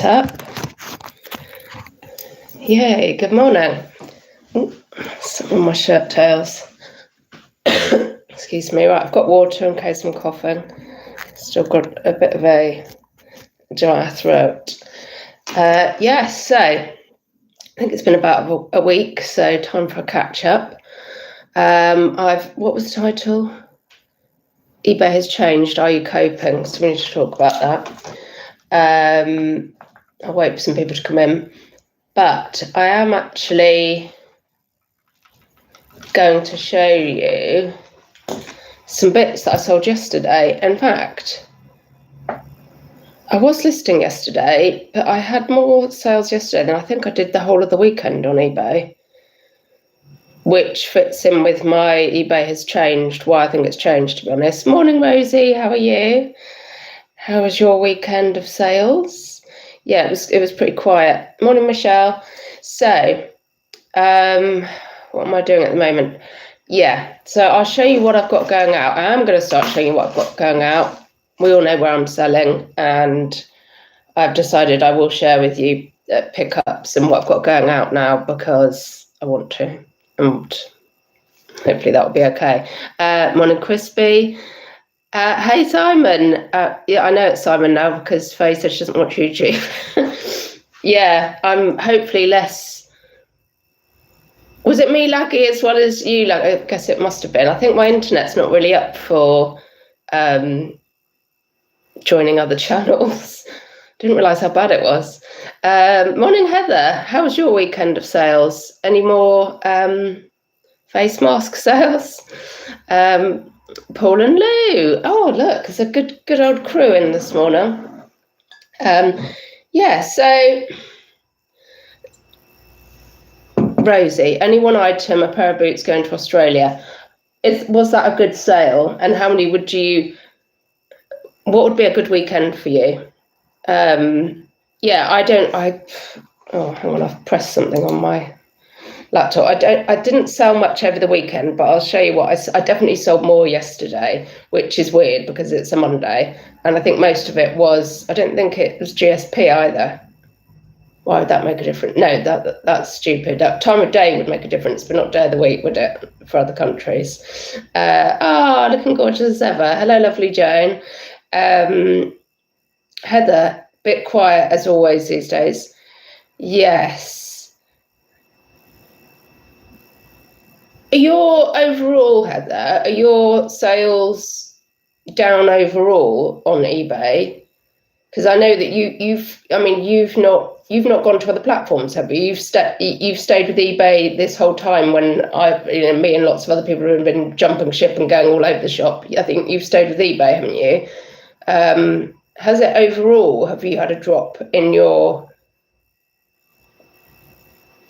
Up. Yay, good morning. Some of my shirt tails. Excuse me. Right, I've got water in case I'm coughing. Still got a bit of a dry throat. So I think it's been about a week, so time for a catch up. What was the title? eBay has changed. Are you coping? So we need to talk about that. I'll wait for some people to come in. But I am actually going to show you some bits that I sold yesterday. In fact, I was listing yesterday, but I had more sales yesterday than I think I did the whole of the weekend on eBay, which fits in with my eBay has changed, why I think it's changed, to be honest. Morning, Rosie. How are you? How was your weekend of sales? Yeah, it was pretty quiet. Morning, Michelle. So, what am I doing at the moment? Yeah, so I'll show you what I've got going out. I am going to start showing you what I've got going out. We all know where I'm selling, and I've decided I will share with you pickups and what I've got going out now because I want to, and hopefully that will be okay. Morning, Crispy. Hey, Simon. Yeah, I know it's Simon now because Faye said she doesn't watch YouTube. Yeah, I'm hopefully less. Was it me laggy as well as you? Like, I guess it must have been. I think my internet's not really up for joining other channels. Didn't realise how bad it was. Morning, Heather. How was your weekend of sales? Any more face mask sales? Paul and Lou. Oh, look, there's a good old crew in this morning. So Rosie, only one item, a pair of boots going to Australia. Was that a good sale? And how many what would be a good weekend for you? Hang on, I've pressed something on my laptop. I didn't sell much over the weekend, but I'll show you what I definitely sold more yesterday, which is weird because it's a Monday. And I think most of it I don't think it was GSP either. Why would that make a difference? No, that's stupid. That time of day would make a difference, but not day of the week, would it, for other countries? Looking gorgeous as ever. Hello, lovely Joan. Heather, bit quiet as always these days. Yes. Are your sales down overall on eBay? Because I know that you've not gone to other platforms, have you? You've stayed with eBay this whole time when me and lots of other people have been jumping ship and going all over the shop. I think you've stayed with eBay, haven't you? Has it overall, have you had a drop in your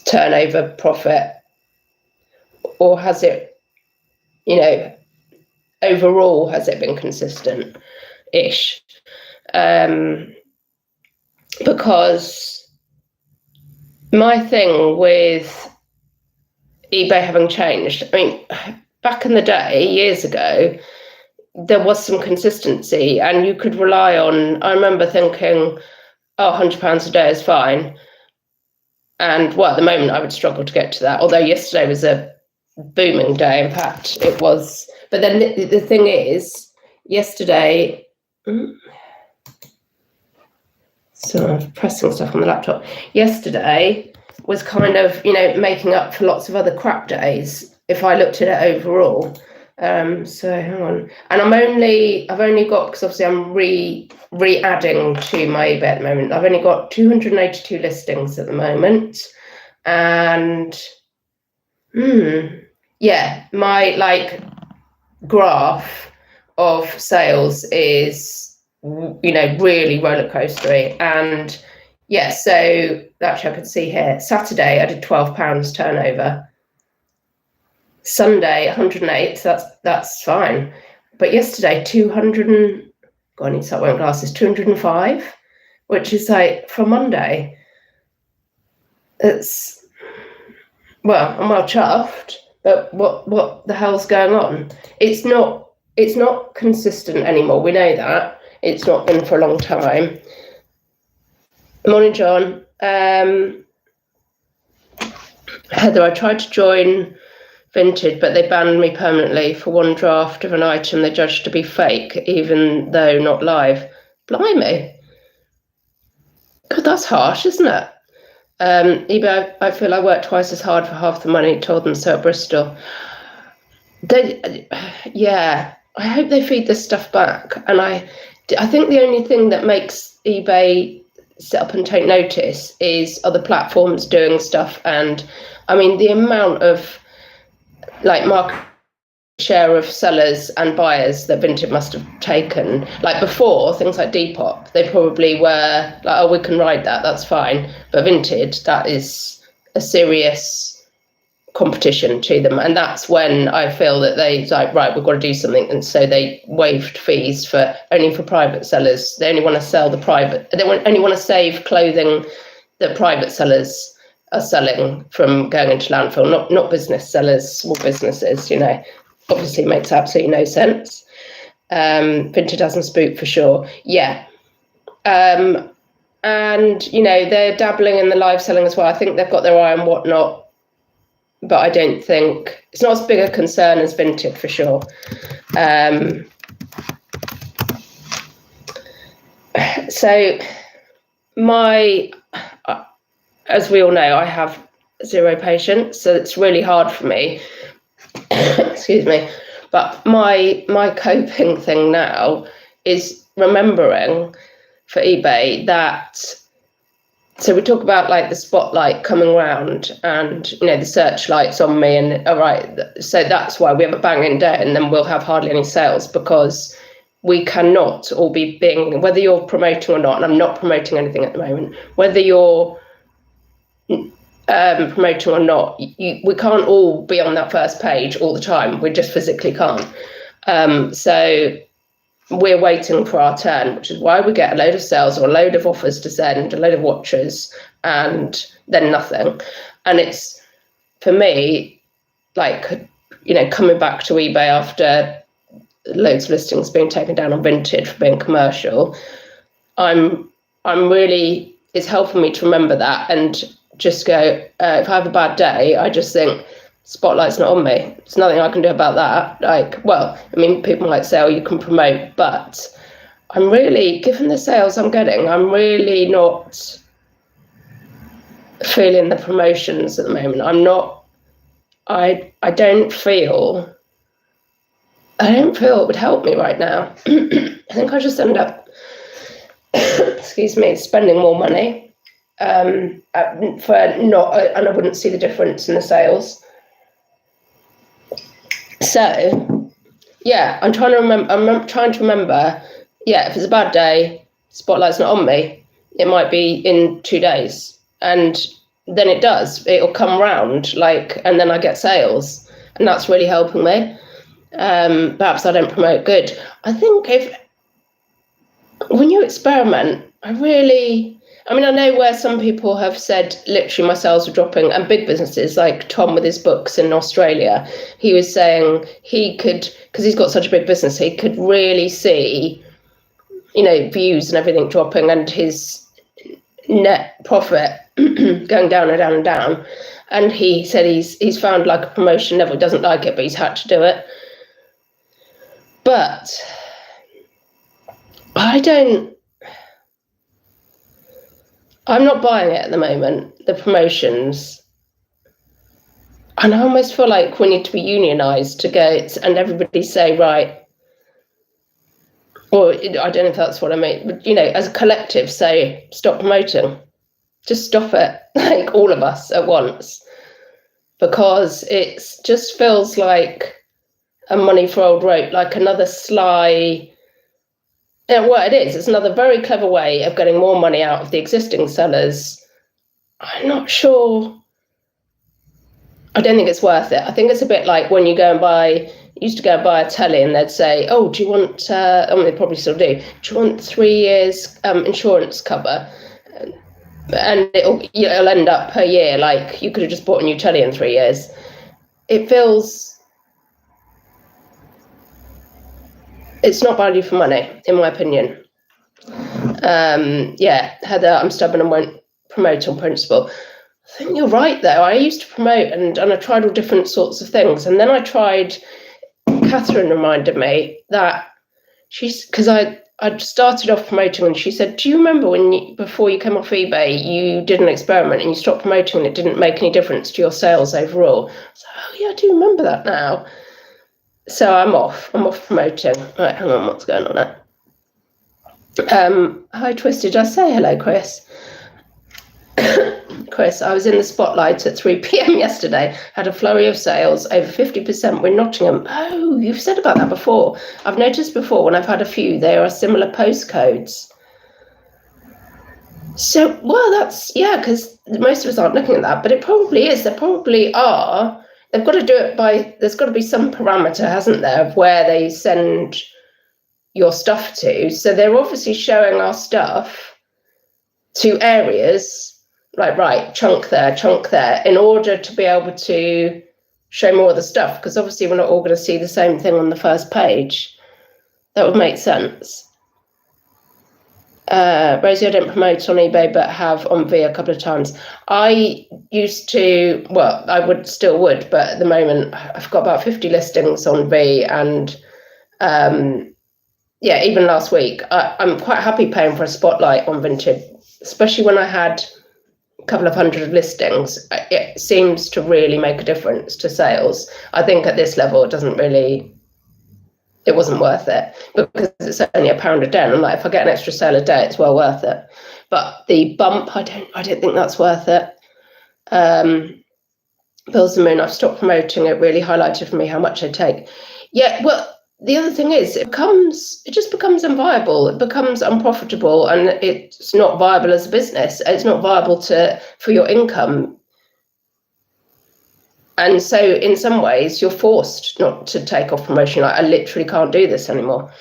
turnover profit? Or has it, overall, has it been consistent-ish? Because my thing with eBay having changed, back in the day, years ago, there was some consistency and you could rely on, I remember thinking, £100 a day is fine. And at the moment I would struggle to get to that, although yesterday was a booming day. In fact, it was. But then the thing is, yesterday, so I'm pressing stuff on the laptop. Yesterday was kind of, making up for lots of other crap days if I looked at it overall. So hang on, and I've only got, because obviously I'm re-adding to my eBay at the moment. I've only got 282 listings at the moment, and my graph of sales is really roller coastery. And so actually I could see here, Saturday I did £12 turnover. Sunday 108, so that's fine. But yesterday 200 I need to start wearing glasses. 205, which is for Monday. I'm well chuffed, but what the hell's going on? It's not consistent anymore. We know that. It's not been for a long time. Morning, John. Heather, I tried to join Vinted, but they banned me permanently for one draft of an item they judged to be fake, even though not live. Blimey. God, that's harsh, isn't it? eBay, I feel I worked twice as hard for half the money, told them so at Bristol. Yeah, I hope they feed this stuff back. And I think the only thing that makes eBay sit up and take notice is other platforms doing stuff. And I mean, the amount of like market share of sellers and buyers that Vinted must have taken. Like before, things like Depop, they probably were like, oh, we can ride that, that's fine. But Vinted, that is a serious competition to them, and that's when I feel that they like, right, we've got to do something, and so they waived fees for private sellers. They only want to sell the private, only want to save clothing that private sellers are selling from going into landfill, not business sellers, small businesses. Obviously makes absolutely no sense. Vinted doesn't spook for sure. Yeah. And they're dabbling in the live selling as well. I think they've got their eye on Whatnot, but I don't think it's not as big a concern as Vinted for sure. So as we all know, I have zero patience, so it's really hard for me. Excuse me. But my coping thing now is remembering for eBay that. So we talk about like the spotlight coming round and, the searchlights on me, and all right, so that's why we have a banging day and then we'll have hardly any sales, because we cannot all be whether you're promoting or not, and I'm not promoting anything at the moment, whether you're promoting or not, we can't all be on that first page all the time. We just physically can't. So we're waiting for our turn, which is why we get a load of sales or a load of offers to send, a load of watches, and then nothing. And it's, for me, like, coming back to eBay after loads of listings being taken down on Vinted for being commercial, I'm really, it's helping me to remember that and just go, if I have a bad day, I just think, spotlight's not on me. There's nothing I can do about that. Like, well, I mean, people might say, oh, you can promote, but I'm really, given the sales I'm getting, I'm really not feeling the promotions at the moment. I don't feel it would help me right now. I think I just end up, excuse me, spending more money and I wouldn't see the difference in the sales. So, yeah, I'm trying to remember, yeah, if it's a bad day, spotlight's not on me, it might be in 2 days. And then it'll come round, and then I get sales. And that's really helping me. Perhaps I don't promote good. I think when you experiment, I know where some people have said literally my sales were dropping, and big businesses like Tom with his books in Australia, he was saying he could, because he's got such a big business, he could really see, views and everything dropping and his net profit going down and down and down. And he said he's found like a promotion level, doesn't like it, but he's had to do it. But I'm not buying it at the moment, the promotions. And I almost feel like we need to be unionised to go and everybody say, right, or I don't know if that's what I mean, but, as a collective say, stop promoting. Just stop it, like all of us at once. Because it just feels like a money for old rope, like another sly... Well, it is. It's another very clever way of getting more money out of the existing sellers. I'm not sure. I don't think it's worth it. I think it's a bit like when you used to go and buy a telly and they'd say, oh, do you want, they probably still do you want 3 years insurance cover? And it'll end up per year, like you could have just bought a new telly in 3 years. It feels... It's not value for money, in my opinion. Heather, I'm stubborn and won't promote on principle. I think you're right, though. I used to promote and I tried all different sorts of things. And then I tried, Catherine reminded me that because I'd started off promoting and she said, do you remember before you came off eBay, you did an experiment and you stopped promoting and it didn't make any difference to your sales overall? I was like, oh yeah, I do remember that now. So I'm off promoting. Right, hang on, what's going on there? Hi, Twisted. I say hello, Chris. Chris, I was in the spotlight at 3 p.m. yesterday, had a flurry of sales, over 50% in Nottingham. Oh, you've said about that before. I've noticed before when I've had a few, there are similar postcodes. So, well, that's, because most of us aren't looking at that, but it probably is. There probably are. They've got to do it there's got to be some parameter, hasn't there, of where they send your stuff to. So they're obviously showing our stuff to areas like, right, chunk there, in order to be able to show more of the stuff, because obviously we're not all going to see the same thing on the first page. That would make sense. Rosie, I didn't promote on eBay, but have on V a couple of times. I used to, I would, but at the moment I've got about 50 listings on V, and even last week, I'm quite happy paying for a spotlight on Vinted, especially when I had a couple of hundred listings. It seems to really make a difference to sales. I think at this level, it wasn't worth it, because it's only £1 a day. And I'm like, if I get an extra sale a day, it's well worth it. But the bump, I don't think that's worth it. Bills and Moon, I've stopped promoting. It really highlighted for me how much I take. Yeah, well, the other thing is, it just becomes unviable. It becomes unprofitable, and it's not viable as a business. It's not viable for your income. And so in some ways, you're forced not to take off promotion. I literally can't do this anymore.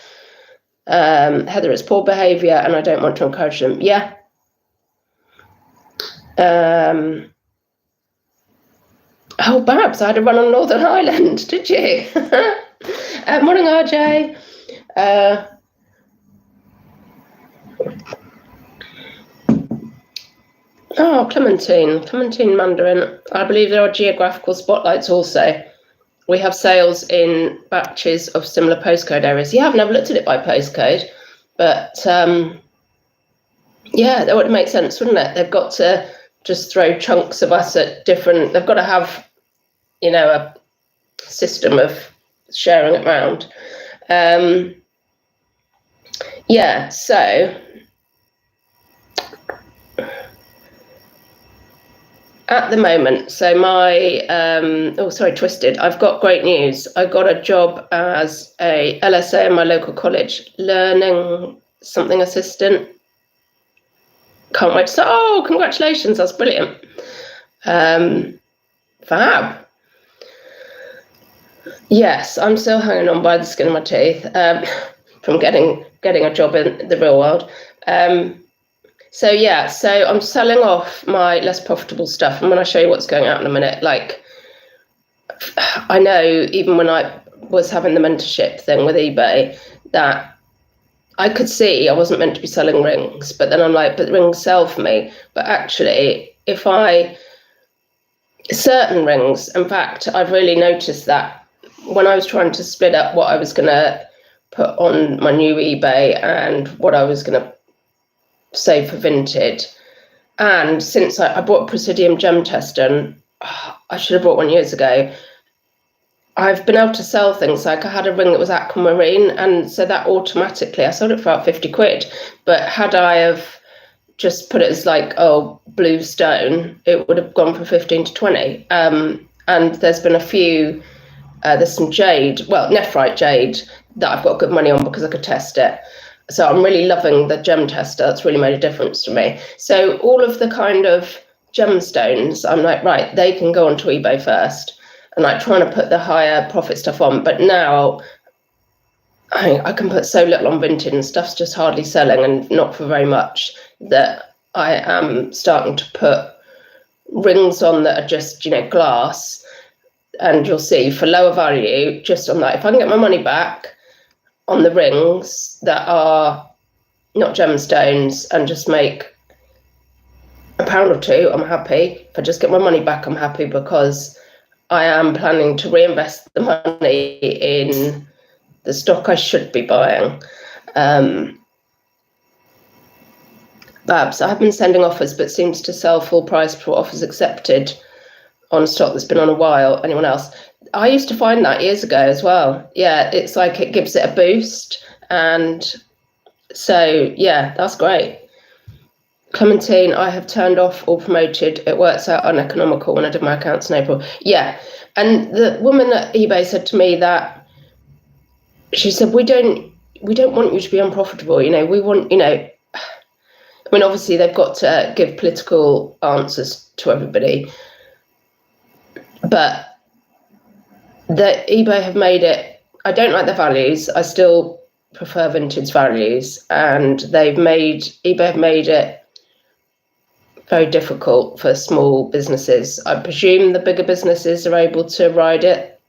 Heather, it's poor behaviour and I don't want to encourage them. Yeah. Oh, Babs, I had a run on Northern Ireland, did you? Morning, RJ. Clementine Mandarin. I believe there are geographical spotlights also. We have sales in batches of similar postcode areas. Yeah, I've never looked at it by postcode, but that would make sense, wouldn't it? They've got to just throw chunks of us at different. They've got to have, a system of sharing it around. So at the moment, so my Twisted, I've got great news. I got a job as a LSA in my local college, learning something assistant. Can't wait. So, congratulations, that's brilliant. Fab. Yes, I'm still hanging on by the skin of my teeth from getting a job in the real world. So I'm selling off my less profitable stuff. I'm going to show you what's going out in a minute. Like, I know even when I was having the mentorship thing with eBay, that I could see I wasn't meant to be selling rings, but then I'm like, but rings sell for me. But actually, certain rings, in fact, I've really noticed that when I was trying to split up what I was going to put on my new eBay and what I was going to save for Vinted. And since I bought Presidium Gem Tester, and I should have bought one years ago, I've been able to sell things. Like, I had a ring that was aquamarine, and so that automatically, I sold it for about 50 quid. But had I have just put it as like, blue stone, it would have gone from 15 to 20. And there's been a few, there's some jade, nephrite jade, that I've got good money on because I could test it. So I'm really loving the gem tester. That's really made a difference to me. So all of the kind of gemstones, I'm like, right, they can go onto eBay first, and like trying to put the higher profit stuff on. But now I can put so little on Vinted, and stuff's just hardly selling, and not for very much, that I am starting to put rings on that are just, glass. And you'll see, for lower value, just on that, if I can get my money back on the rings that are not gemstones, and just make £1 or £2, I'm happy. If I just get my money back, I'm happy, because I am planning to reinvest the money in the stock I should be buying. Babs, I have been sending offers, but seems to sell full price for offers accepted on stock that's been on a while. Anyone else? I used to find that years ago as well. Yeah, it's like it gives it a boost. And so, yeah, that's great. Clementine, I have turned off or promoted. It works out uneconomical when I did my accounts in April. Yeah. And the woman at eBay said to me that she said, we don't want you to be unprofitable. We want, I mean, obviously they've got to give political answers to everybody, but the eBay have made it, I don't like the values. I still prefer vintage values, and eBay have made it very difficult for small businesses. I presume the bigger businesses are able to ride it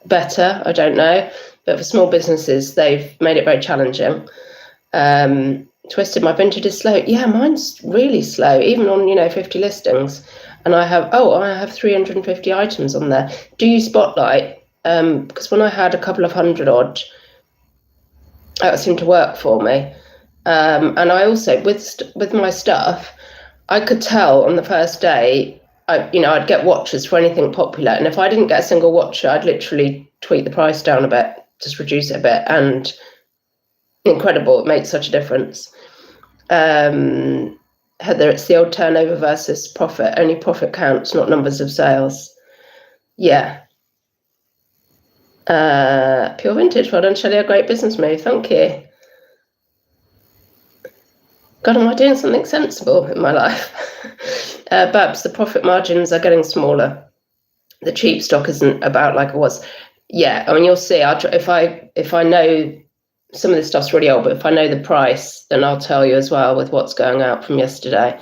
better. I don't know, but for small businesses, they've made it very challenging. Twisted, my vintage is slow. Yeah, mine's really slow, even on 50 listings, and I have 350 items on there. Do you Spotlight? Because when I had a couple of hundred odd, that seemed to work for me. And I also with my stuff, I could tell on the first day, I'd get watchers for anything popular, and if I didn't get a single watcher, I'd literally tweak the price down a bit, just reduce it a bit, and incredible, it makes such a difference. Heather, it's the old turnover versus profit. Only profit counts, not numbers of sales. Yeah. Pure Vintage, well done, Shelley, a great business move, thank you. God, am I doing something sensible in my life? Babs, the profit margins are getting smaller. The cheap stock isn't about like it was. Yeah, I mean, you'll see. If I know some of this stuff's really old, but if I know the price, then I'll tell you as well with what's going out from yesterday.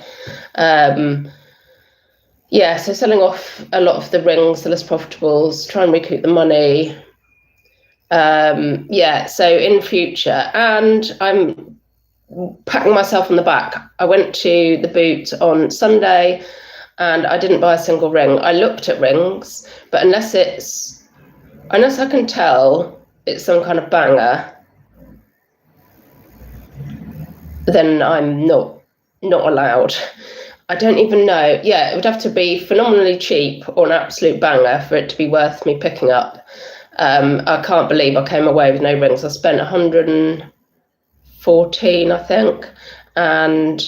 Yeah, so selling off a lot of the rings, the less profitables, try and recoup the money. Yeah, so in future, and I'm patting myself on the back. I went to the boot on Sunday and I didn't buy a single ring. I looked at rings, but unless I can tell it's some kind of banger, then I'm not allowed. I don't even know. Yeah, it would have to be phenomenally cheap or an absolute banger for it to be worth me picking up. I can't believe I came away with no rings. I spent 114, I think, and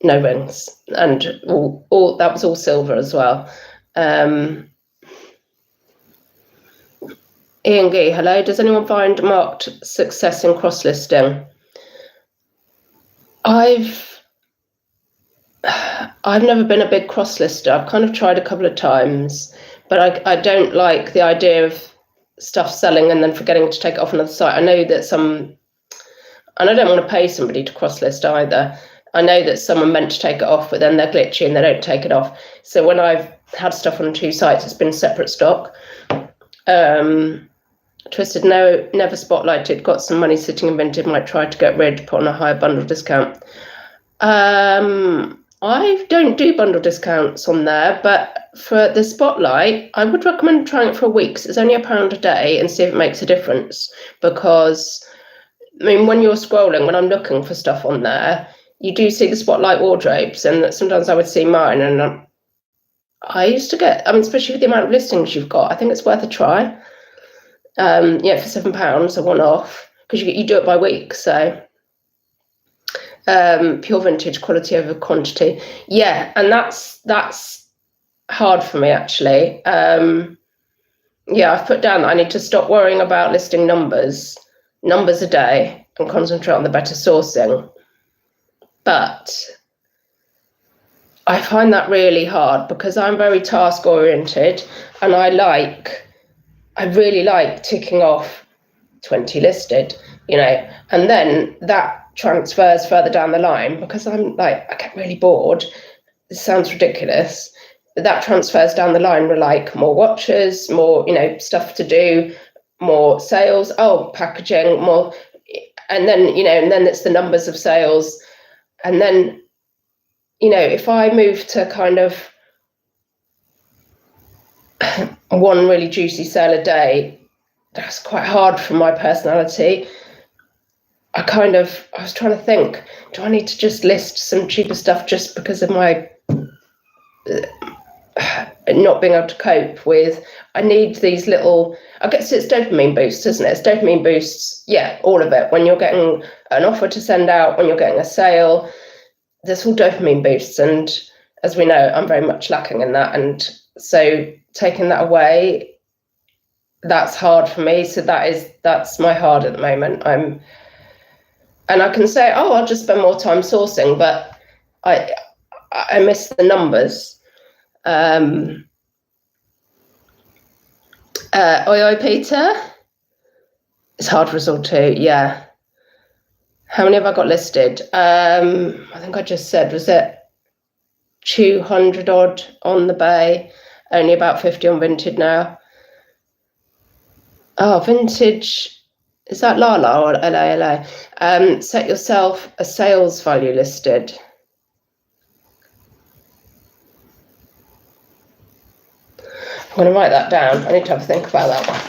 no rings, and all that was all silver as well. Ian Gee, hello. Does anyone find marked success in cross-listing? I've never been a big cross-lister. I've kind of tried a couple of times, but I don't like the idea of stuff selling and then forgetting to take it off another site. I know that and I don't want to pay somebody to cross-list either. I know that someone meant to take it off, but then they're glitchy and they don't take it off. So when I've had stuff on 2 sites, it's been separate stock. Twisted, no, never spotlighted. Got some money sitting in Vinted, might try to get rid, put on a higher bundle discount. I don't do bundle discounts on there, but for the Spotlight, I would recommend trying it for a week. It's only £1 a day, and see if it makes a difference. Because, I mean, when you're scrolling, when I'm looking for stuff on there, you do see the Spotlight wardrobes, and sometimes I would see mine, and I used to get, I mean, especially with the amount of listings you've got, I think it's worth a try. Yeah, for £7, a one-off, because you do it by week, so. Pure Vintage, quality over quantity. Yeah, and that's hard for me, actually. Yeah, I've put down that I need to stop worrying about listing numbers a day, and concentrate on the better sourcing. But I find that really hard because I'm very task oriented, and I really like ticking off 20 listed, and then that transfers further down the line, because I'm like, I get really bored. This sounds ridiculous, but that transfers down the line. We're like, more watchers, more, stuff to do, more sales, packaging, more. And then, and then it's the numbers of sales. And then, if I move to kind of one really juicy sale a day, that's quite hard for my personality. I was trying to think, do I need to just list some cheaper stuff just because of my not being able to cope with? I need these little, I guess it's dopamine boosts, isn't it? It's dopamine boosts, yeah, all of it. When you're getting an offer to send out, when you're getting a sale, there's all dopamine boosts. And as we know, I'm very much lacking in that. And so taking that away, that's hard for me. So that's my hard at the moment. And I can say, I'll just spend more time sourcing, but I miss the numbers. Oi, Peter. It's hard for us all too, yeah. How many have I got listed? I think I just said, was it 200 odd on the Bay? Only about 50 on Vinted now. Oh, Vintage. Is that Lala or LALA? Set yourself a sales value listed. I'm going to write that down. I need to have a think about that one,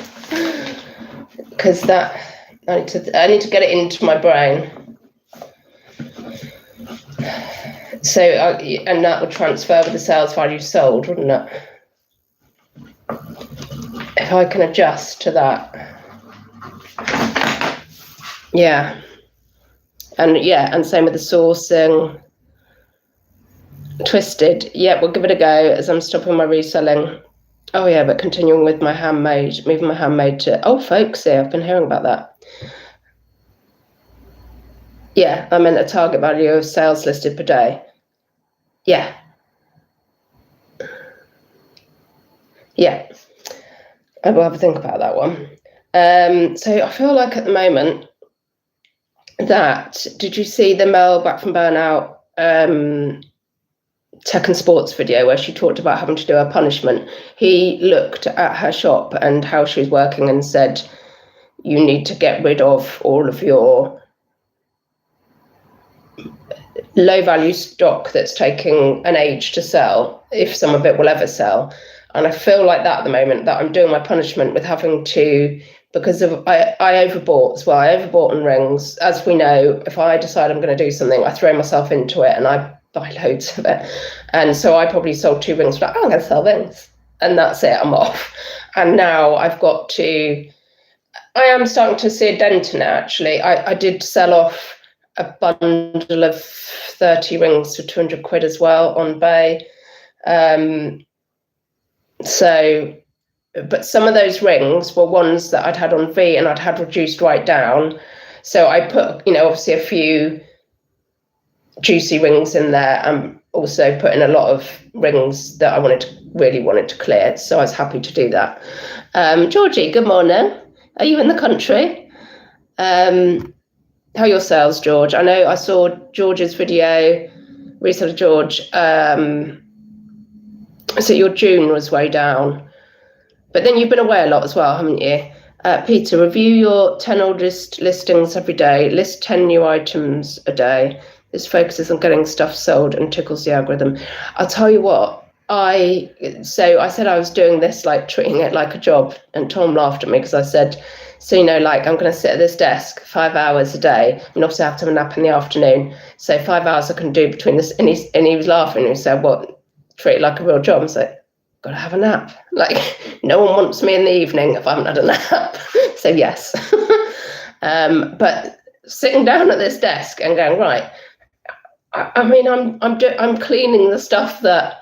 because I need to get it into my brain. So, and that would transfer with the sales value sold, wouldn't it? If I can adjust to that. Yeah. And same with the sourcing. Twisted. Yeah, we'll give it a go as I'm stopping my reselling. Oh yeah, but continuing with my handmade, moving my handmade to, folks, yeah, I've been hearing about that. Yeah, I meant a target value of sales listed per day. Yeah. Yeah. I will have a think about that one. So I feel like at the moment that, did you see the Mel back from burnout tech and sports video where she talked about having to do her punishment? He looked at her shop and how she was working and said, you need to get rid of all of your low value stock that's taking an age to sell, if some of it will ever sell. And I feel like that at the moment, that I'm doing my punishment with having to, because of I overbought as well. I overbought on rings. As we know, if I decide I'm going to do something, I throw myself into it and I buy loads of it. And so I probably sold 2 rings, like, I'm going to sell rings. And that's it, I'm off. And now I've got to, I am starting to see a dent in it, actually. I did sell off a bundle of 30 rings for 200 quid as well on Bay. So, but some of those rings were ones that I'd had on V and I'd had reduced right down. So I put, obviously a few juicy rings in there and also put in a lot of rings that I really wanted to clear. So I was happy to do that. Georgie, good morning. Are you in the country? How are your sales, George? I know I saw George's video, Reseller George. So your June was way down. But then you've been away a lot as well, haven't you? Peter, review your 10 oldest listings every day. List 10 new items a day. This focuses on getting stuff sold and tickles the algorithm. I'll tell you what, I said I was doing this, like treating it like a job, and Tom laughed at me because I said, so, like, I'm going to sit at this desk 5 hours a day, and obviously I have to have a nap in the afternoon. So 5 hours I can do between this. And he was laughing and he said, what, treat it like a real job? I was like, got to have a nap. Like, no one wants me in the evening if I haven't had a nap. So yes. But sitting down at this desk and going, right, I'm cleaning the stuff that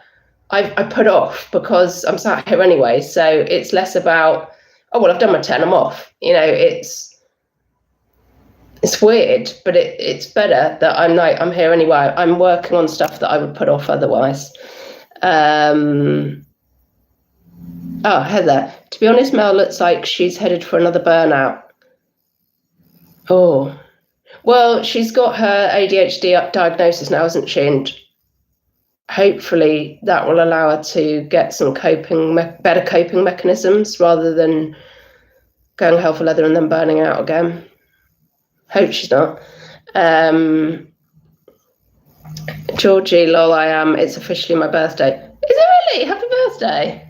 I put off because I'm sat here anyway. So it's less about, I've done my 10, I'm off. It's weird, but it's better that I'm here anyway. I'm working on stuff that I would put off otherwise. Heather, to be honest, Mel looks like she's headed for another burnout. Oh, well, she's got her ADHD diagnosis now, hasn't she? And hopefully that will allow her to get some better coping mechanisms rather than going hell for leather and then burning out again. Hope she's not. Georgie, lol, I am. It's officially my birthday. Is it really? Happy birthday.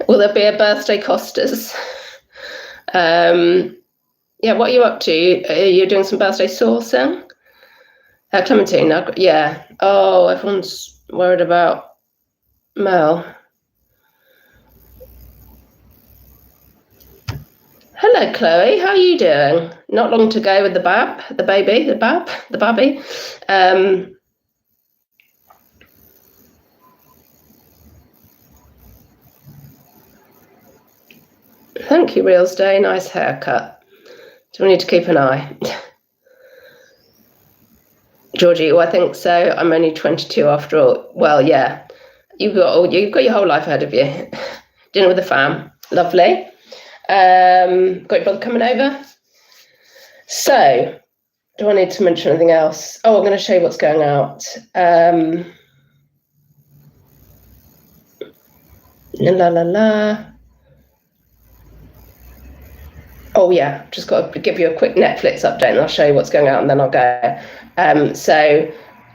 Will there be a birthday Costas? Yeah, what are you up to? Are you doing some birthday sourcing? Clementine, yeah. Oh, everyone's worried about Mel. Hello, Chloe. How are you doing? Not long to go with the baby. Thank you, Reels Day. Nice haircut. Do we need to keep an eye? Georgie, I think so. I'm only 22 after all. Well, yeah. You've got your whole life ahead of you. Dinner with the fam. Lovely. Got your brother coming over? So, do I need to mention anything else? Oh, I'm going to show you what's going out. Oh yeah, just got to give you a quick Netflix update and I'll show you what's going out and then I'll go. So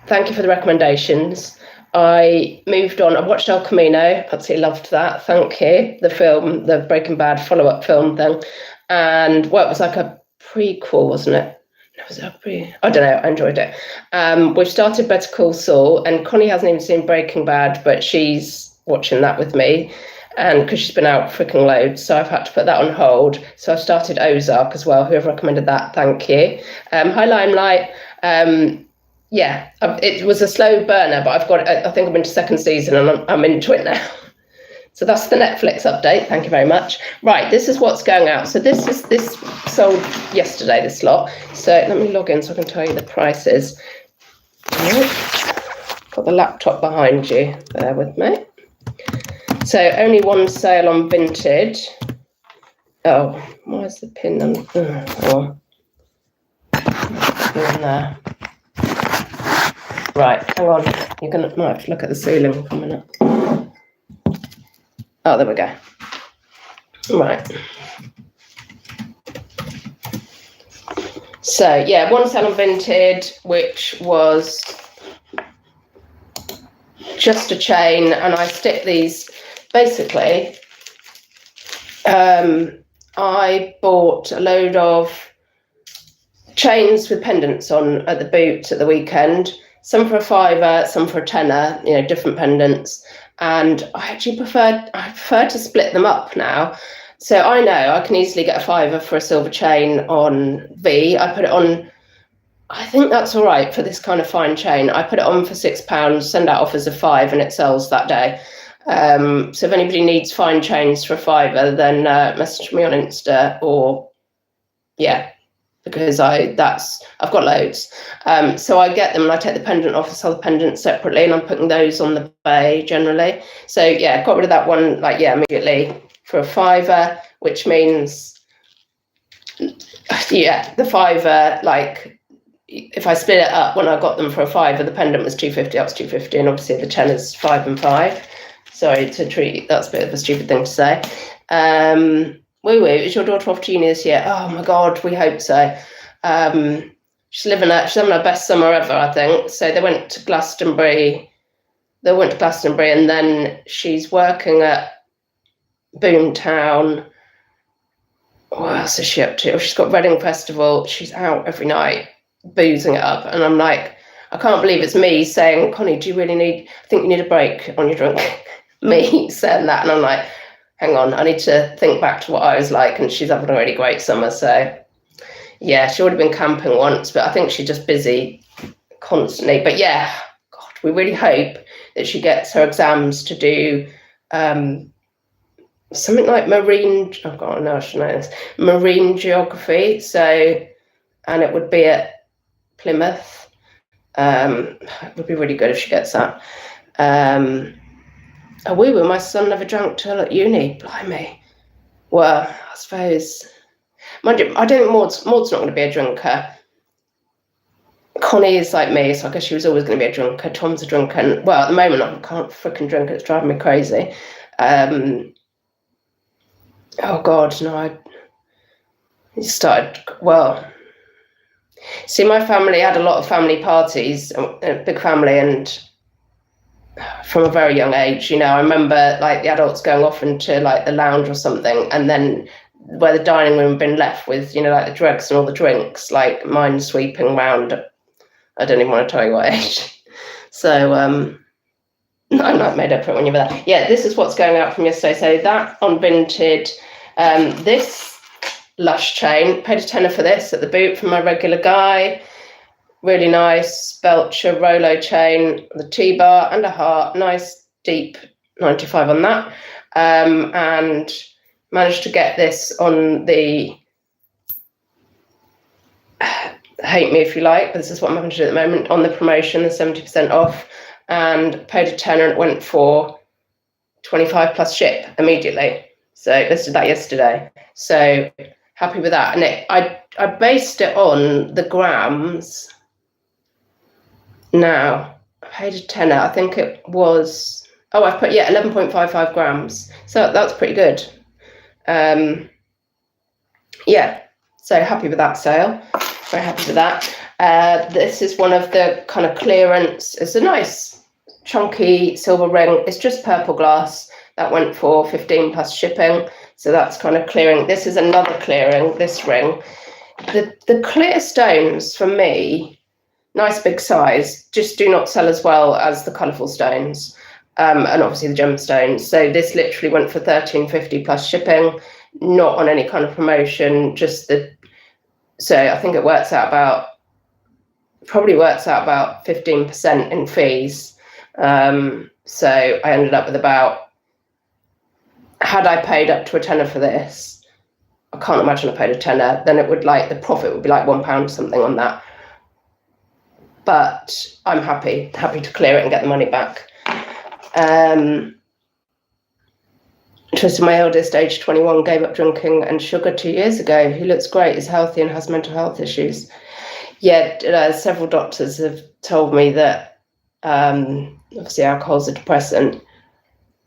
thank you for the recommendations. I moved on. I watched El Camino. Absolutely loved that. Thank you. The film, the Breaking Bad follow-up film thing. And it was like a prequel, wasn't it? Was it I don't know. I enjoyed it. We've started Better Call Saul and Connie hasn't even seen Breaking Bad, but she's watching that with me. And because she's been out freaking loads, so I've had to put that on hold. So I've started Ozark as well. Whoever recommended that, thank you. Hi, Limelight. Yeah, it was a slow burner, but I think I'm into second season and I'm into it now. So that's the Netflix update. Thank you very much. Right, this is what's going out. So this sold yesterday, this lot. So let me log in so I can tell you the prices. Got the laptop behind you. Bear with me. So only one sale on Vinted. Oh, where's the pin on? Oh, in there. Right, hang on. Might have to look at the ceiling for a minute. Oh, there we go. Right. So yeah, one sale on Vinted, which was just a chain, and I stick these. Basically, I bought a load of chains with pendants on at the boot at the weekend, some for a £5, some for a £10, different pendants. And I actually prefer to split them up now. So I know I can easily get a £5 for a silver chain on V. I put it on, I think that's all right for this kind of fine chain. I put it on for £6, send out offers of £5 and it sells that day. So if anybody needs fine chains for a £5, then message me on Insta or because I've got loads. So I get them and I take the pendant off and sell the pendant separately, and I'm putting those on the bay generally. So yeah, got rid of that one immediately for a £5, which means the £5 if I split it up, when I got them for a £5, the pendant was £250, that was £250, and obviously the 10 is 5 and 5. Sorry to treat, that's a bit of a stupid thing to say. Is your daughter off to uni this year? Oh my God, we hope so. She's having her best summer ever, I think. So they went to Glastonbury, and then she's working at Boomtown. What else is she up to? She's got Reading Festival. She's out every night, boozing it up. And I'm like, I can't believe it's me saying, Connie, I think you need a break on your drunk. Me saying that. And I'm like, hang on, I need to think back to what I was like. And she's having a really great summer. So yeah, she would have been camping once, but I think she's just busy constantly. But yeah, God, we really hope that she gets her exams to do something like marine geography. So, and it would be at Plymouth. It would be really good if she gets that. My son never drank till at uni. Blimey. Well, I suppose. Mind you, I don't think Maud's not going to be a drinker. Connie is like me, so I guess she was always going to be a drinker. Tom's a drinker. And, well, at the moment, I can't freaking drink. It's driving me crazy. Oh, God, no. I started, well, See, my family had a lot of family parties, a big family, and from a very young age, you know, I remember like the adults going off into like the lounge or something, and then where the dining room had been left with, you know, like the drugs and all the drinks, like mine sweeping round. I don't even want to tell you what age. So I might made up for it when you were there. Yeah, this is what's going out from yesterday. So that on Vinted, this Lush chain, paid a tenner for this at the boot from my regular guy. Really nice Belcher Rolo chain, the T-bar and a heart, nice deep 95 on that. And managed to get this on the, hate me if you like, but this is what I'm having to do at the moment, on the promotion, the 70% off, and paid a tenner and it went for 25 plus ship immediately. So let's did that yesterday. So happy with that. And I based it on the grams. Now, I paid a tenner. I think it was, I put, 11.55 grams. So that's pretty good. Yeah, so happy with that sale. Very happy with that. This is one of the kind of clearance. It's a nice chunky silver ring. It's just purple glass. That went for 15 plus shipping. So that's kind of clearing. This is another clearing, this ring. The clear stones for me, nice big size, just do not sell as well as the colourful stones, and obviously the gemstones. So this literally went for $13.50 plus shipping, not on any kind of promotion, just so I think it probably works out about 15% in fees. So I ended up with about, had I paid up to a tenner for this, I can't imagine I paid a tenner, then it would the profit would be like £1 or something on that. But I'm happy to clear it and get the money back. Just my eldest, age 21, gave up drinking and sugar 2 years ago. He looks great, is healthy and has mental health issues. Yeah, several doctors have told me that obviously alcohol's a depressant,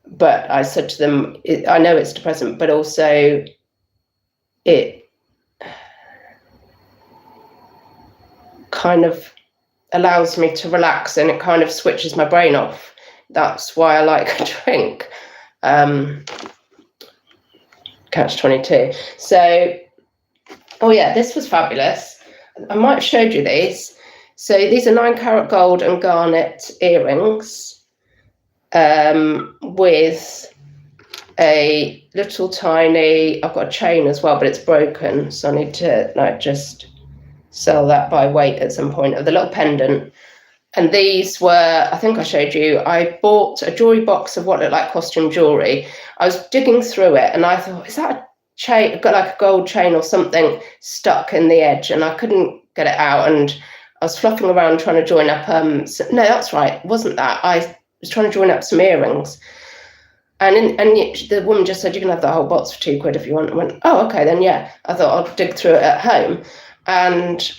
but I said to them, I know it's depressant, but also it kind of allows me to relax and it kind of switches my brain off. That's why I like a drink. Catch 22. So, this was fabulous. I might have showed you these. So these are 9-carat gold and garnet earrings with a little tiny, I've got a chain as well, but it's broken. So I need to just sell that by weight at some point, of the little pendant. And these were, I think I showed you, I bought a jewelry box of what looked like costume jewelry. I was digging through it and I thought, is that a chain, got like a gold chain or something stuck in the edge? And I couldn't get it out. And I was fluffing around trying to join up, no, that's right, it wasn't that. I was trying to join up some earrings. And the woman just said, you can have the whole box for £2 if you want. I went, oh, okay, then yeah. I thought I'll dig through it at home. And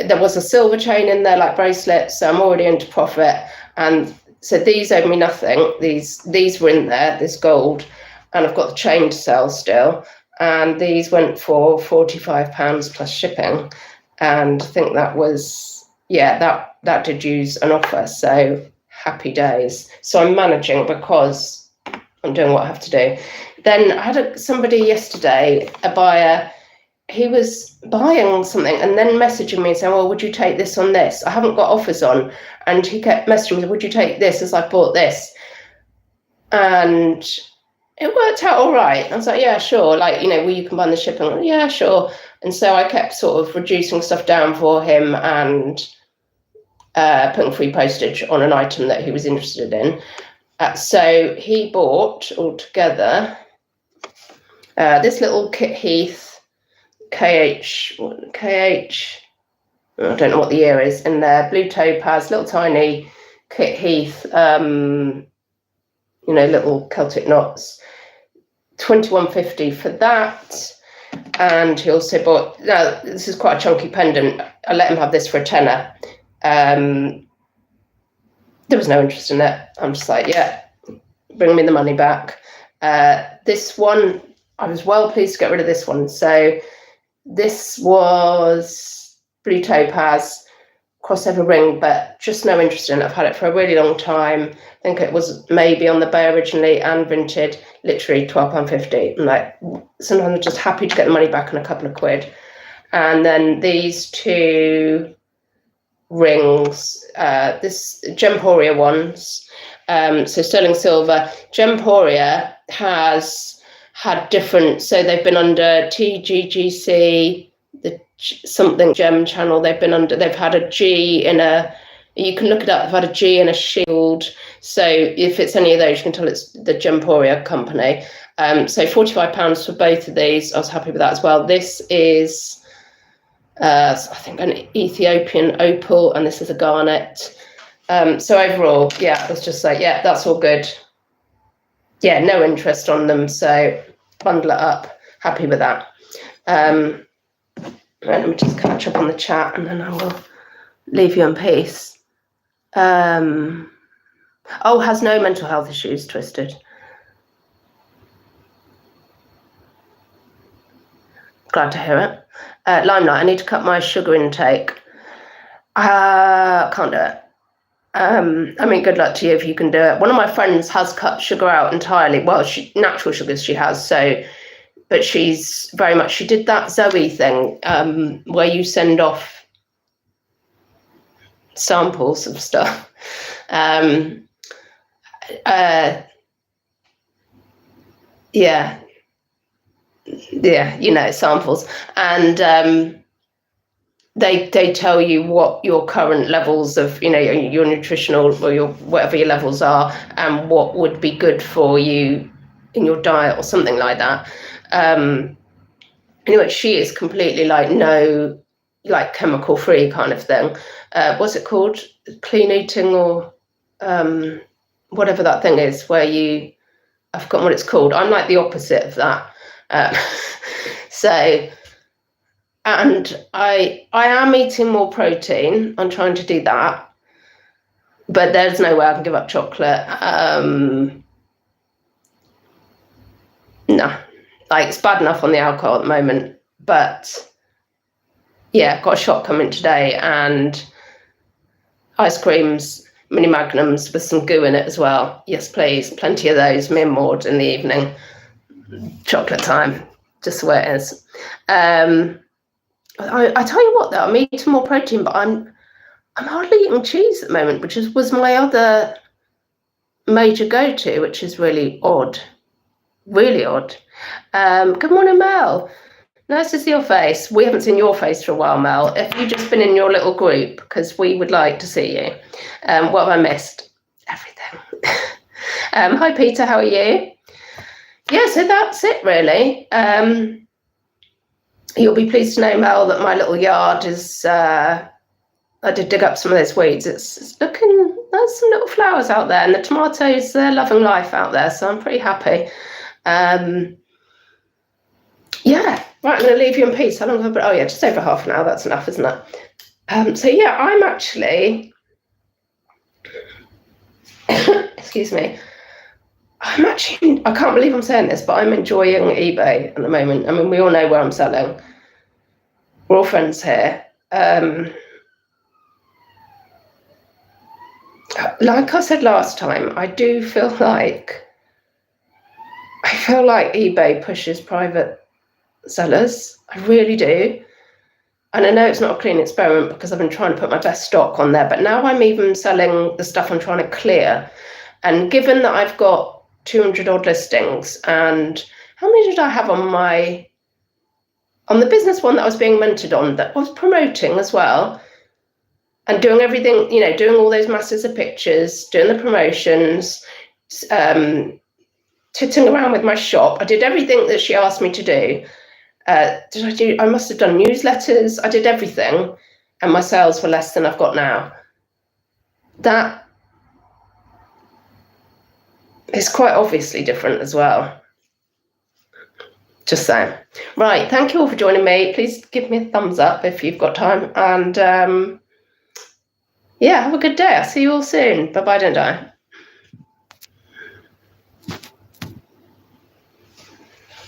there was a silver chain in there, like bracelets, so I'm already into profit. And so these owed me nothing. These were in there, this gold, and I've got the chain to sell still. And these went for £45 plus shipping. And I think that was, that did use an offer. So happy days. So I'm managing because I'm doing what I have to do. Then I had somebody yesterday, a buyer. He was buying something and then messaging me saying, well, would you take this on this? I haven't got offers on. And he kept messaging me, would you take this as I bought this? And it worked out all right. I was like, yeah, sure. Like, will you combine the shipping? Like, yeah, sure. And so I kept sort of reducing stuff down for him and putting free postage on an item that he was interested in. So he bought altogether this little Kit Heath KH, I don't know what the year is, in there, blue topaz, little tiny Kit Heath, little Celtic knots, $21.50 for that. And he also bought, now this is quite a chunky pendant, I let him have this for a tenner. There was no interest in it. I'm just like, yeah, bring me the money back. This one, I was well pleased to get rid of this one. So this was blue topaz crossover ring, but just no interest in it. I've had it for a really long time. I think it was maybe on the Bay originally and vintage, literally £12.50. I'm like, sometimes I'm just happy to get the money back on a couple of quid. And then these two rings, this Gemporia ones, so sterling silver. Gemporia has had different, so they've been under TGGC, the something gem channel. They've had a G in a, you can look it up, they've had a G in a shield. So if it's any of those, you can tell it's the Gemporia company. So £45 for both of these. I was happy with that as well. This is I think an Ethiopian opal, and this is a garnet. So overall, yeah, it's just like, yeah, that's all good. Yeah, no interest on them, so bundle it up. Happy with that. Right, let me just catch up on the chat, and then I will leave you in peace. Has no mental health issues, Twisted. Glad to hear it. Limelight, I need to cut my sugar intake. Can't do it. I mean, good luck to you if you can do it. One of my friends has cut sugar out entirely. Well, natural sugars she has, so, but she's very much, she did that Zoe thing, where you send off samples of stuff. Yeah, you know, samples, and they tell you what your current levels of, you know, your nutritional or your whatever your levels are, and what would be good for you in your diet or something like that. Anyway, she is completely like no, like chemical free kind of thing. What's it called? Clean eating, or whatever that thing is where you, I've forgotten what it's called. I'm like the opposite of that. So, and I am eating more protein. I'm trying to do that, but there's no way I can give up chocolate. No, like it's bad enough on the alcohol at the moment, but yeah, got a shot coming today, and ice creams, mini magnums with some goo in it as well. Yes, please, plenty of those. Me and Maud in the evening. Chocolate time, just the way it is. I tell you what, though, I'm eating more protein, but I'm hardly eating cheese at the moment, which was my other major go-to, which is really odd. Really odd. Good morning, Mel. Nice to see your face. We haven't seen your face for a while, Mel. If you've just been in your little group, because we would like to see you. What have I missed? Everything. Hi, Peter. How are you? Yeah, so that's it, really. You'll be pleased to know, Mel, that my little yard is, I did dig up some of those weeds. It's looking, there's some little flowers out there, and the tomatoes, they're loving life out there, so I'm pretty happy. Yeah, right, I'm going to leave you in peace. How long have I been? Oh, yeah, just over half an hour. That's enough, isn't it? So, yeah, I'm actually, excuse me, I can't believe I'm saying this, but I'm enjoying eBay at the moment. I mean, we all know where I'm selling. We're all friends here. Like I said last time, I feel like eBay pushes private sellers. I really do. And I know it's not a clean experiment because I've been trying to put my best stock on there, but now I'm even selling the stuff I'm trying to clear. And given that I've got 200 odd listings, and how many did I have on the business one that I was being mentored on, that I was promoting as well, and doing everything, you know, doing all those masses of pictures, doing the promotions, titting around with my shop. I did everything that she asked me to do. I must have done newsletters. I did everything, and my sales were less than I've got now. That is quite obviously different as well. Just saying. Right, thank you all for joining me. Please give me a thumbs up if you've got time, and yeah, have a good day. I'll see you all soon. Bye-bye, don't die.